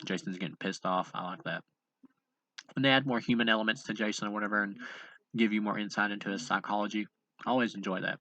Jason's getting pissed off. I like that. When they add more human elements to Jason or whatever and give you more insight into his psychology, I always enjoy that.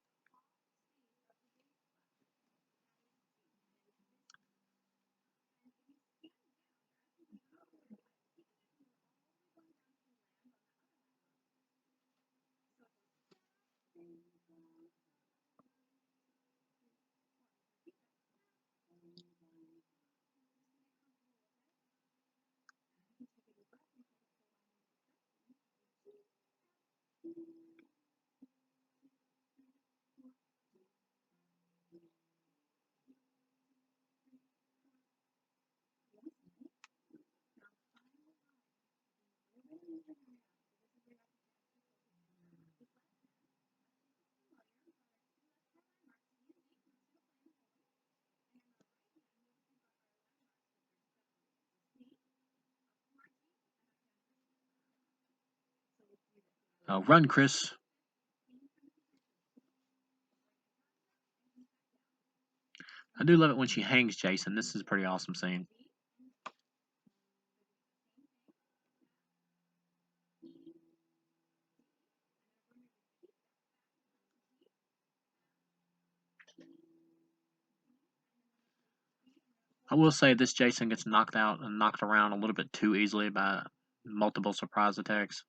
Run, Chris. I do love it when she hangs Jason. This is a pretty awesome scene. I will say this Jason gets knocked out and knocked around a little bit too easily by multiple surprise attacks.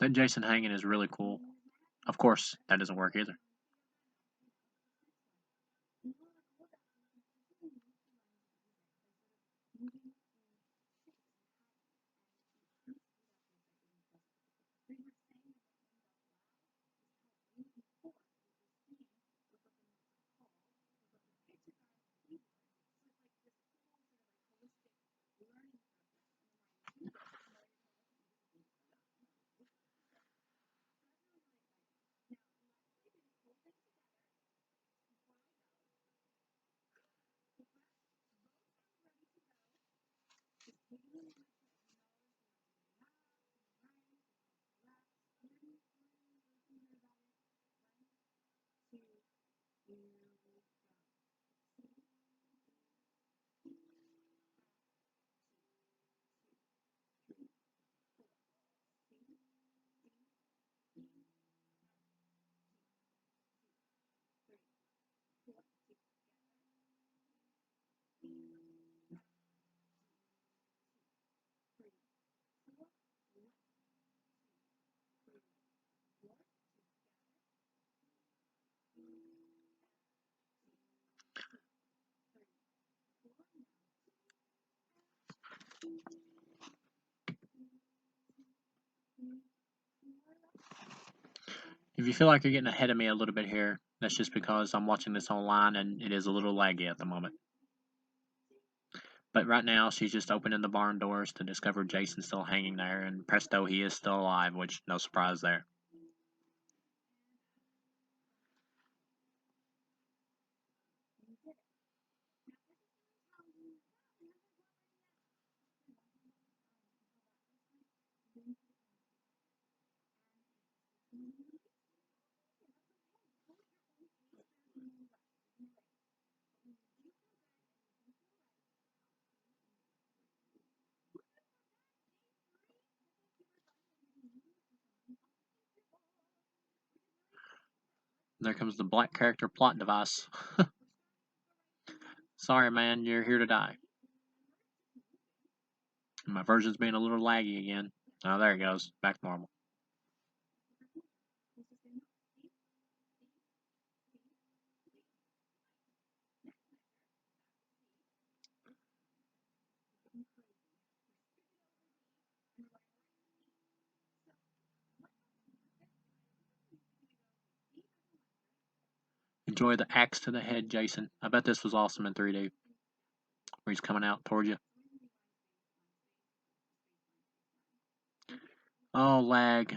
That Jason hanging is really cool. Of course, that doesn't work either. If you feel like you're getting ahead of me a little bit here, that's just because I'm watching this online and it is a little laggy at the moment. But right now, she's just opening the barn doors to discover Jason's still hanging there, and presto, he is still alive, which, no surprise there. There comes the black character plot device. Sorry, man, you're here to die. My version's being a little laggy again. Oh, there it goes. Back to normal. Enjoy the axe to the head, Jason. I bet this was awesome in 3D. Where he's coming out towards you. Oh, lag.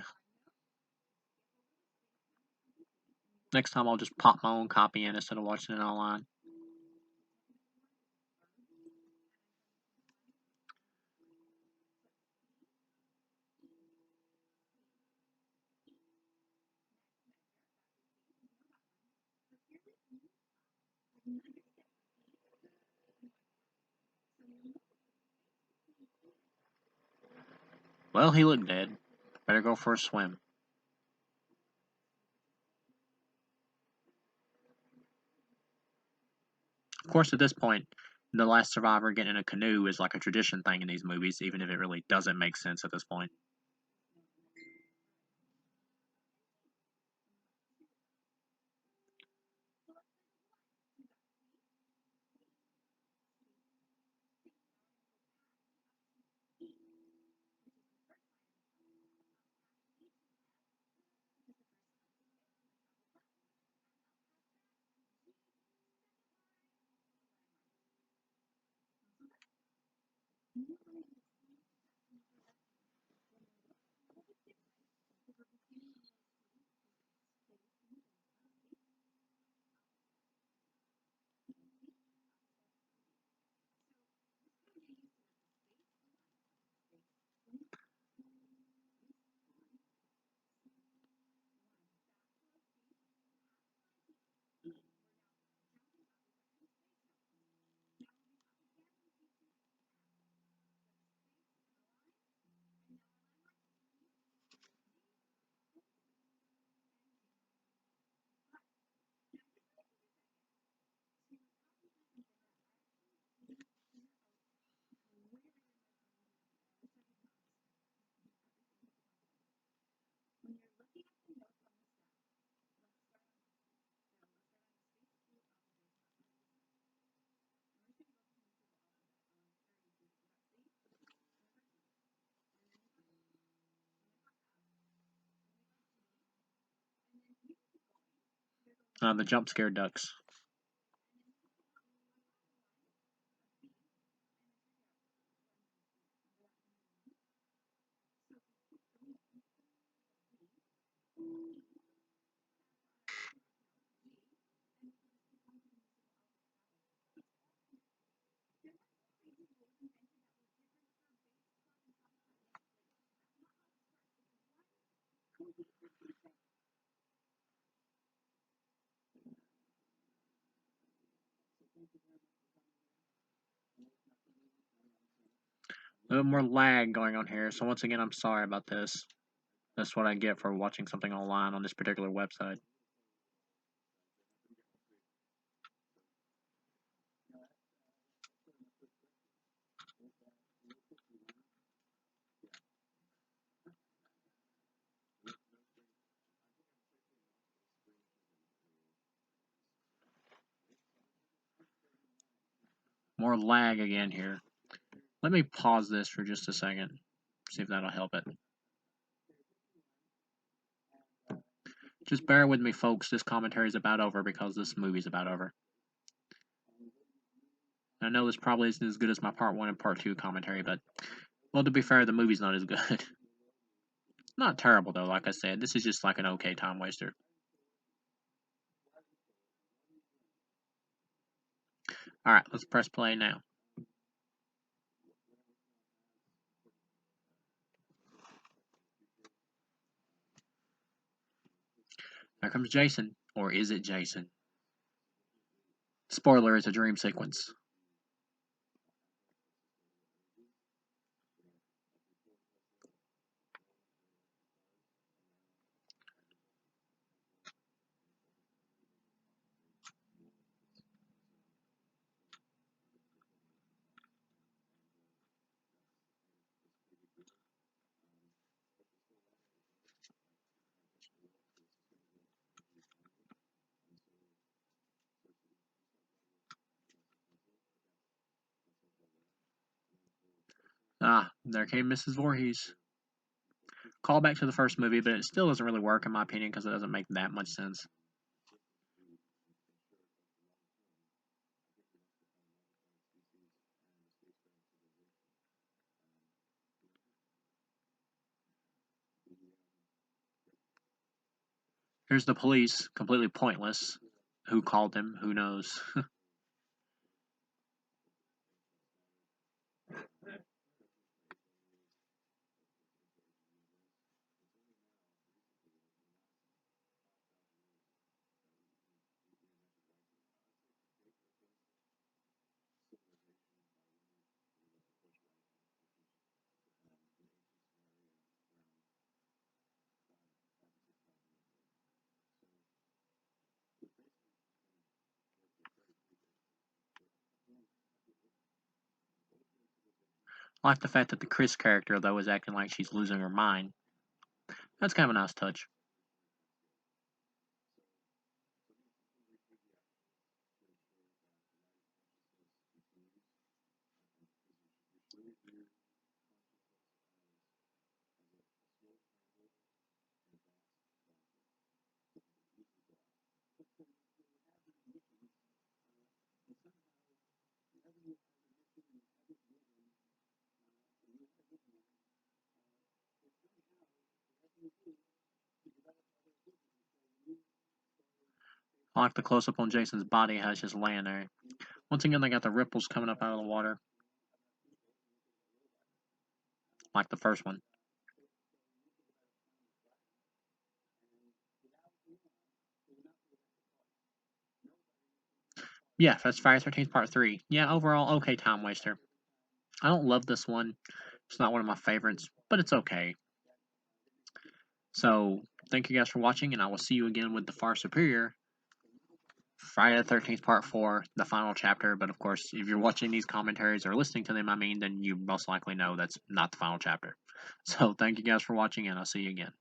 Next time I'll just pop my own copy in instead of watching it online. Well, he looked dead. Better go for a swim. Of course, at this point, the last survivor getting in a canoe is like a tradition thing in these movies, even if it really doesn't make sense at this point. The jump scare ducks. A little more lag going on here, so once again, I'm sorry about this. That's what I get for watching something online on this particular website. More lag again here. Let me pause this for just a second. See if that'll help it. Just bear with me, folks. This commentary is about over because this movie's about over. I know this probably isn't as good as my part 1 and part 2 commentary, but, well, to be fair, the movie's not as good. Not terrible, though, like I said. This is just like an okay time waster. Alright, let's press play now. There comes Jason. Or is it Jason? Spoiler, it's a dream sequence. Ah, there came Mrs. Voorhees. Call back to the first movie, but it still doesn't really work in my opinion because it doesn't make that much sense. Here's the police, completely pointless. Who called them? Who knows? I like the fact that the Chris character, though, is acting like she's losing her mind. That's kind of a nice touch. I like the close up on Jason's body, how it's just laying there. Once again, they got the ripples coming up out of the water. Like the first one. Yeah, that's Friday the 13th Part 3. Yeah, overall, okay time waster. I don't love this one. It's not one of my favorites, but it's okay. So, thank you guys for watching, and I will see you again with the far superior Friday the 13th Part 4, the final chapter. But of course, if you're watching these commentaries or listening to them, then you most likely know that's not the final chapter. So, thank you guys for watching, and I'll see you again.